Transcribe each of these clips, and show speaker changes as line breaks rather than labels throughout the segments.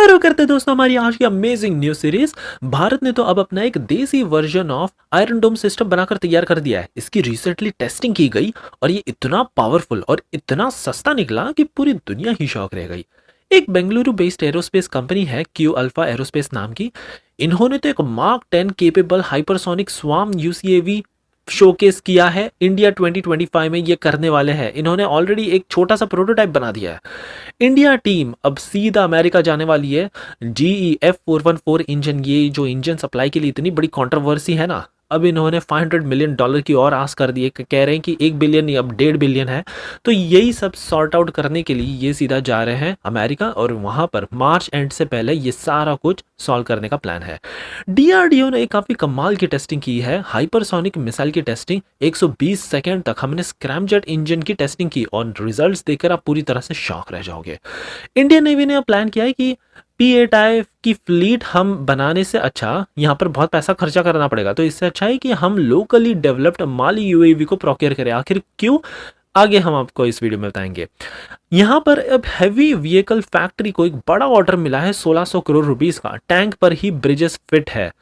शुरू करते हैं दोस्तों हमारी आज की अमेजिंग न्यूज सीरीज। भारत ने तो अब अपना एक देसी version of iron dome system बनाकर तैयार कर दिया है। इसकी रिसेंटली टेस्टिंग की गई और ये इतना पावरफुल और इतना सस्ता निकला कि पूरी दुनिया ही शॉक रह गई। एक बेंगलुरु बेस्ड एरोस्पेस कंपनी है क्यू अल्फा एरोस्पेस नाम की। इन्होंने तो एक मार्क 10 केपेबल हाइपरसोनिक स्वाम यूसीएवी शोकेस किया है। इंडिया 2025 में ये करने वाले हैं। इन्होंने ऑलरेडी एक छोटा सा प्रोटोटाइप बना दिया है। इंडिया टीम अब सीधा अमेरिका जाने वाली है। GE F414 इंजन, ये जो इंजन सप्लाई के लिए इतनी बड़ी कंट्रोवर्सी है ना, अब इन्होंने $500 मिलियन की और आस कर दी है। कह रहे हैं कि 1 बिलियन नहीं, अब 1.5 बिलियन है। तो यही सब सॉर्ट आउट करने के लिए ये सीधा जा रहे हैं अमेरिका और वहां पर मार्च एंड से पहले ये सारा कुछ सॉल्व करने का प्लान है। DRDO ने एक काफी कमाल की टेस्टिंग की है। हाइपरसोनिक मिसाइल की टेस्टिंग 120 सेकेंड तक हमने स्क्रैमजेट इंजन की टेस्टिंग की और रिजल्ट्स देखकर आप पूरी तरह से शॉक रह जाओगे। इंडियन नेवी ने प्लान किया है कि P8I की फ्लीट हम बनाने से अच्छा, यहाँ पर बहुत पैसा खर्चा करना पड़ेगा, तो इससे अच्छा है कि हम लोकली डेवलप्ड माली यूएवी को प्रोक्योर करें। आखिर क्यों, आगे हम आपको इस वीडियो में बताएंगे। यहाँ पर अब हैवी व्हीकल फैक्ट्री को एक बड़ा ऑर्डर मिला है 1600 करोड़ रुपीस का। टैंक पर ही ब्रिजेस फिट है।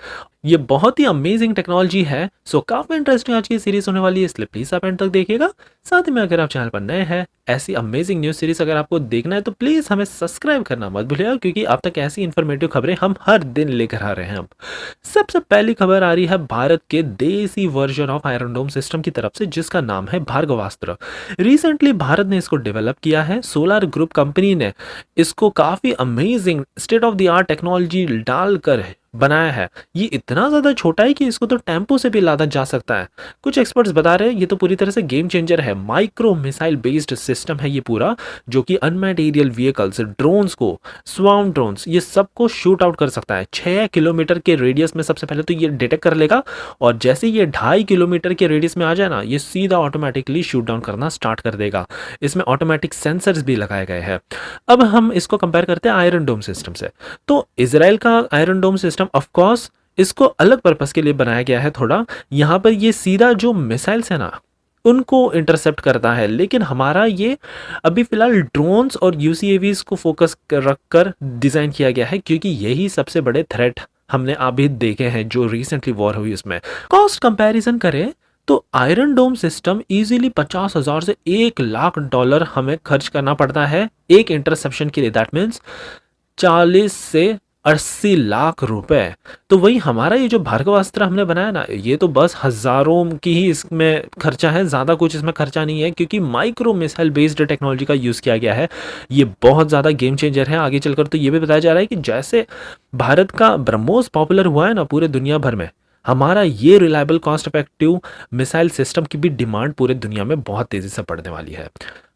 ये बहुत ही अमेजिंग टेक्नोलॉजी है। सो काफी इंटरेस्टिंग आज की सीरीज होने वाली है, इसलिए प्लीज आप एंड तक देखिएगा। साथ ही में अगर आप चैनल पर नए हैं, ऐसी अमेजिंग न्यूज सीरीज अगर आपको देखना है तो प्लीज हमें सब्सक्राइब करना मत भूलिएगा, क्योंकि अब तक ऐसी इंफॉर्मेटिव खबरें हम हर दिन लेकर आ रहे हैं। अब सबसे पहली खबर आ रही है भारत के देसी version of iron dome system की तरफ से, जिसका नाम है भार्गवास्त्र। रिसेंटली भारत ने इसको डेवलप किया है। सोलार ग्रुप कंपनी ने इसको काफी amazing state of the art technology डालकर बनाया है। ये इतना ज्यादा छोटा है कि इसको तो टेम्पो से भी लादा जा सकता है। कुछ एक्सपर्ट्स बता रहे हैं ये तो पूरी तरह से गेम चेंजर है। माइक्रो मिसाइल बेस्ड सिस्टम है ये पूरा, जो कि अनमैन्ड एरियल व्हीकल्स, ड्रोन्स को, स्वार्म ड्रोन्स, ये सबको शूट आउट कर सकता है। 6 किलोमीटर के रेडियस में सबसे पहले तो ये डिटेक्ट कर लेगा और जैसे ये 2.5 किलोमीटर के रेडियस में आ जाए ना, ये सीधा ऑटोमेटिकली शूट डाउन करना स्टार्ट कर देगा। इसमें ऑटोमेटिक सेंसर्स भी लगाए गए हैं। अब हम इसको कंपेयर करते हैं आयरन डोम सिस्टम से। तो इजराइल का iron dome system of course इसको अलग पर्पस के लिए बनाया गया है थोड़ा। यहां पर ये सीधा जो मिसाइल्स है ना, उनको इंटरसेप्ट करता है, लेकिन हमारा ये अभी फिलहाल ड्रोन्स और यूसीएवीज को फोकस रखकर डिजाइन किया गया है, क्योंकि यही सबसे बड़े थ्रेट हमने अभी देखे हैं जो रिसेंटली वॉर हुई उसमें। कॉस्ट कंपैरिजन करें तो आयरन डोम सिस्टम इजीली 50,000 से $1,00,000 हमें खर्च करना पड़ता है एक इंटरसेप्शन के लिए। दैट मीन्स 40 से 80 लाख रुपए। तो वही हमारा ये जो भार्गवास्त्र हमने बनाया ना, ये तो बस हजारों की ही इसमें खर्चा है, ज्यादा कुछ इसमें खर्चा नहीं है, क्योंकि माइक्रो मिसाइल बेस्ड टेक्नोलॉजी का यूज किया गया है। ये बहुत ज्यादा गेम चेंजर है। आगे चलकर तो ये भी बताया जा रहा है कि जैसे भारत का ब्रह्मोस पॉपुलर हुआ है ना पूरे दुनिया भर में, हमारा ये reliable cost effective missile system की भी डिमांड पूरे दुनिया में बहुत तेजी से बढ़ने वाली है।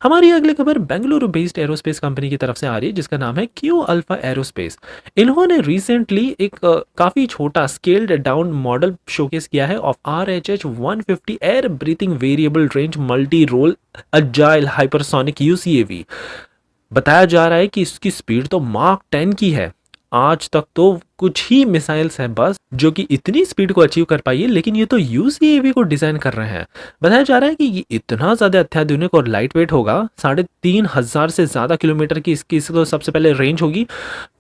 हमारी अगली खबर बेंगलुरु बेस्ड एरोस्पेस कंपनी की तरफ से आ रही है, जिसका नाम है क्यू अल्फा एरोस्पेस। इन्होंने रिसेंटली एक काफी छोटा स्केल्ड डाउन मॉडल शोकेस किया है of RH-150 air breathing variable range multi role agile hypersonic UCAV. बताया जा रहा है कि इसकी स्पीड तो मार्क 10 की है। आज तक तो कुछ ही मिसाइल्स हैं बस जो कि इतनी स्पीड को अचीव कर पाई है, लेकिन ये तो यूसीएवी को डिजाइन कर रहे हैं। बताया जा रहा है कि ये इतना ज्यादा अत्याधुनिक और लाइट वेट होगा। 3,500 से ज्यादा किलोमीटर की इसकी तो सबसे पहले रेंज होगी।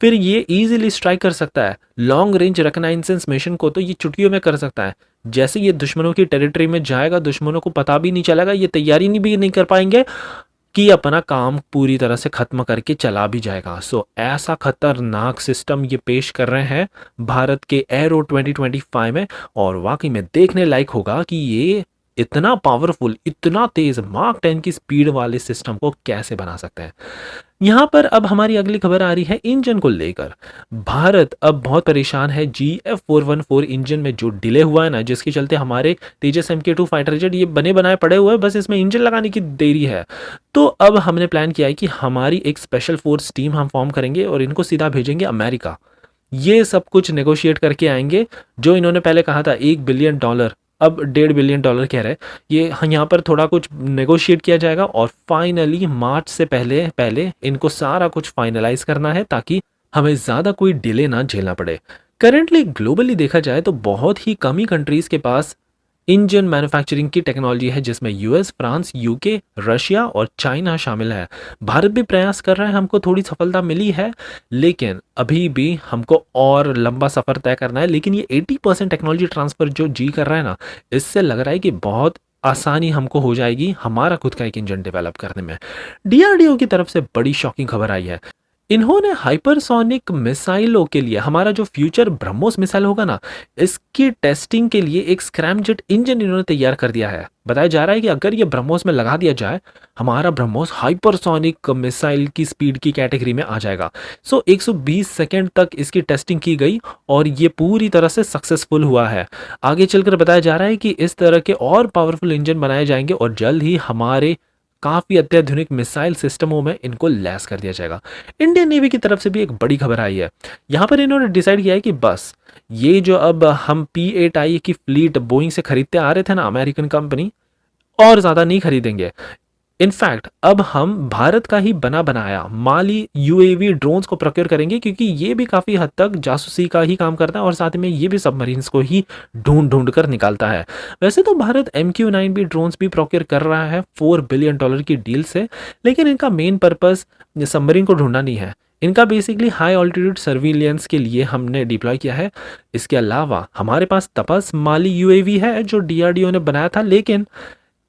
फिर ये इजीली स्ट्राइक कर सकता है। लॉन्ग रेंज रिकॉग्नाइजेंस मिशन को तो ये चुटकियों में कर सकता है। जैसे ये दुश्मनों की टेरिटरी में जाएगा, दुश्मनों को पता भी नहीं चलेगा, ये तैयारी भी नहीं कर पाएंगे कि अपना काम पूरी तरह से खत्म करके चला भी जाएगा। सो ऐसा खतरनाक सिस्टम ये पेश कर रहे हैं भारत के एरो 2025 में, और वाकई में देखने लायक होगा कि ये इतना पावरफुल, इतना तेज मार्क 10 की स्पीड वाले सिस्टम को कैसे बना सकते हैं। यहां पर अब हमारी अगली खबर आ रही है इंजन को लेकर। भारत अब बहुत परेशान है GE F414 इंजन में जो डिले हुआ है ना, जिसके चलते हमारे तेजस MK2 फाइटर जेट ये बने बनाए पड़े हुए हैं, बस इसमें इंजन लगाने की देरी है। तो अब हमने प्लान किया है कि हमारी एक स्पेशल फोर्स टीम हम फॉर्म करेंगे और इनको सीधा भेजेंगे अमेरिका। ये सब कुछ नेगोशिएट करके आएंगे। जो इन्होंने पहले कहा था $1 बिलियन, अब $1.5 बिलियन कह रहे हैं। ये यहाँ पर थोड़ा कुछ नेगोशिएट किया जाएगा और फाइनली मार्च से पहले पहले इनको सारा कुछ फाइनलाइज करना है, ताकि हमें ज़्यादा कोई डिले ना झेलना पड़े। करेंटली ग्लोबली देखा जाए तो बहुत ही कम ही कंट्रीज़ के पास इंजन मैन्युफैक्चरिंग की टेक्नोलॉजी है जिसमें यूएस, फ्रांस, यूके, रशिया और चाइना शामिल है। भारत भी प्रयास कर रहा है, हमको थोड़ी सफलता मिली है, लेकिन अभी भी हमको और लंबा सफ़र तय करना है। लेकिन ये 80% टेक्नोलॉजी ट्रांसफ़र जो जी कर रहा है ना, इससे लग रहा है कि बहुत आसानी हमको हो जाएगी हमारा खुद का एक इंजन डेवलप करने में। डीआरडीओ की तरफ से बड़ी शॉकिंग खबर आई है। इन्होंने हाइपरसोनिक मिसाइलों के लिए हमारा जो फ्यूचर ब्रह्मोस मिसाइल होगा ना, इसकी टेस्टिंग के लिए एक स्क्रैमजेट इंजन इन्होंने तैयार कर दिया है। बताया जा रहा है कि अगर ये ब्रह्मोस में लगा दिया जाए, हमारा ब्रह्मोस हाइपरसोनिक मिसाइल की स्पीड की कैटेगरी में आ जाएगा। 120 सेकेंड तक इसकी टेस्टिंग की गई और ये पूरी तरह से सक्सेसफुल हुआ है। आगे चलकर बताया जा रहा है कि इस तरह के और पावरफुल इंजन बनाए जाएंगे और जल्द ही हमारे काफ़ी अत्याधुनिक मिसाइल सिस्टमों में इनको लैस कर दिया जाएगा। इंडियन नेवी की तरफ से भी एक बड़ी खबर आई है। यहाँ पर इन्होंने डिसाइड किया है कि बस ये जो अब हम P-8I की फ्लीट बोइंग से खरीदते आ रहे थे ना, अमेरिकन कंपनी, और ज़्यादा नहीं खरीदेंगे। इनफैक्ट अब हम भारत का ही बना बनाया माली यूएवी ड्रोन्स को प्रोक्योर करेंगे, क्योंकि ये भी काफ़ी हद तक जासूसी का ही काम करता है और साथ में ये भी सबमरीन्स को ही ढूंढ ढूंढ कर निकालता है। वैसे तो भारत MQ-9 भी ड्रोन्स भी प्रोक्योर कर रहा है $4 बिलियन की डील से, लेकिन इनका मेन पर्पस सबमरीन को ढूंढना नहीं है। इनका बेसिकली हाई ऑल्टीट्यूड सर्विलियंस के लिए हमने डिप्लॉय किया है। इसके अलावा हमारे पास तपस माली यूएवी है जो डीआरडीओ ने बनाया था, लेकिन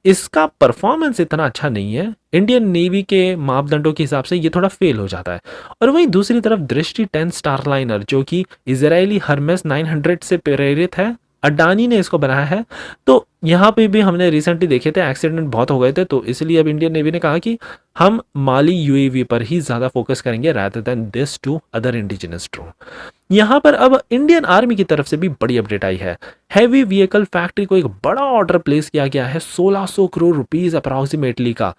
इसका परफॉर्मेंस इतना अच्छा नहीं है। इंडियन नेवी के मापदंडों के हिसाब से ये थोड़ा फेल हो जाता है। और वहीं दूसरी तरफ दृष्टि 10 स्टारलाइनर जो कि इजरायली हर्मेस 900 से प्रेरित है, अडानी ने इसको बनाया है। तो यहाँ पे भी हमने रिसेंटली देखे थे एक्सीडेंट बहुत हो गए थे, तो इसलिए अब इंडियन नेवी ने कहा कि हम माली यूएवी पर ही ज़्यादा फोकस करेंगे rather than this to other indigenous drone. यहाँ पर अब इंडियन आर्मी की तरफ से भी बड़ी अपडेट आई है। हैवी व्हीकल फैक्ट्री को एक बड़ा ऑर्डर प्लेस किया गया है 1600 करोड़ रुपीस अप्रॉक्सीमेटली का।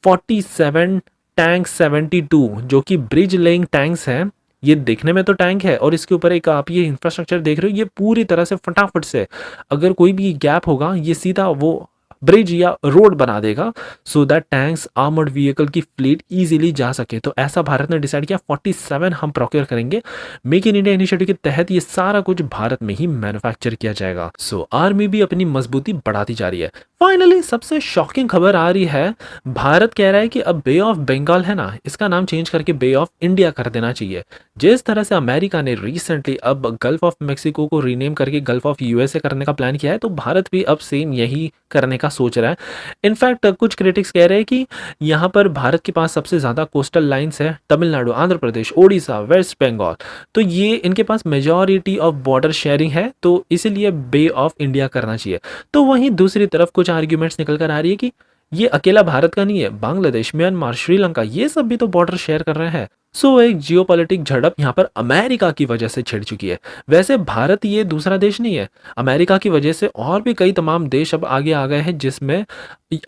47 टैंक 72 जो कि ब्रिज लेइंग टैंक्स हैं। ये देखने में तो टैंक है और इसके ऊपर एक आप ये इंफ्रास्ट्रक्चर देख रहे हो, ये पूरी तरह से फटाफट से अगर कोई भी गैप होगा ये सीधा वो ब्रिज या रोड बना देगा, so that tanks armoured vehicle की फ्लीट इजीली जा सके। तो ऐसा भारत ने डिसाइड किया 47 हम प्रोक्योर करेंगे। मेक इन इंडिया इनिशिएटिव के तहत ये सारा कुछ भारत में ही मैन्युफैक्चर किया जाएगा। सो आर्मी भी अपनी मजबूती बढ़ाती जा रही है। फाइनली सबसे शॉकिंग खबर आ रही है। भारत कह रहा है कि अब बे ऑफ बंगाल है ना, इसका नाम चेंज करके बे ऑफ इंडिया कर देना चाहिए। जिस तरह से अमेरिका ने रिसेंटली अब गल्फ ऑफ मेक्सिको को रीनेम करके गल्फ ऑफ यूएसए करने का प्लान किया है, तो भारत भी अब सेम यही करने का सोच रहा है। इनफैक्ट कुछ क्रिटिक्स कह रहे हैं कि यहाँ पर भारत के पास सबसे ज़्यादा कोस्टल लाइन्स है, तमिलनाडु, आंध्र प्रदेश, ओडिशा, वेस्ट बंगाल, तो ये इनके पास मेजॉरिटी ऑफ बॉर्डर शेयरिंग है, तो इसीलिए बे ऑफ इंडिया करना चाहिए। तो वहीं दूसरी तरफ कुछ आर्ग्यूमेंट्स निकल कर आ रही है कि ये अकेला भारत का नहीं है, बांग्लादेश, म्यांमार, श्रीलंका, ये सब भी तो बॉर्डर शेयर कर रहे हैं। सो एक जियोपॉलिटिक झड़प यहाँ पर अमेरिका की वजह से छिड़ चुकी है। वैसे भारत ये दूसरा देश नहीं है, अमेरिका की वजह से और भी कई तमाम देश अब आगे आ गए हैं, जिसमें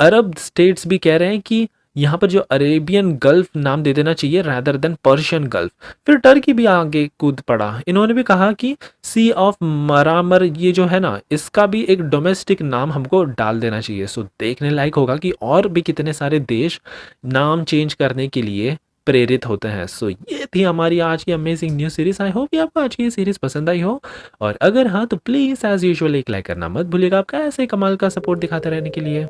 अरब स्टेट्स भी कह रहे हैं कि यहाँ पर जो अरेबियन गल्फ नाम दे देना चाहिए रैदर देन पर्शियन गल्फ। फिर टर्की भी आगे कूद पड़ा, इन्होंने भी कहा कि सी ऑफ मरामर ये जो है ना, इसका भी एक डोमेस्टिक नाम हमको डाल देना चाहिए। सो देखने लायक होगा कि और भी कितने सारे देश नाम चेंज करने के लिए प्रेरित होते हैं। सो ये थी हमारी आज की amazing news series. I hope कि आपको आज की ये सीरीज पसंद आई हो, और अगर हाँ तो प्लीज़ एज यूजुअल एक लाइक करना मत भूलिएगा, आपका ऐसे कमाल का सपोर्ट दिखाते रहने के लिए।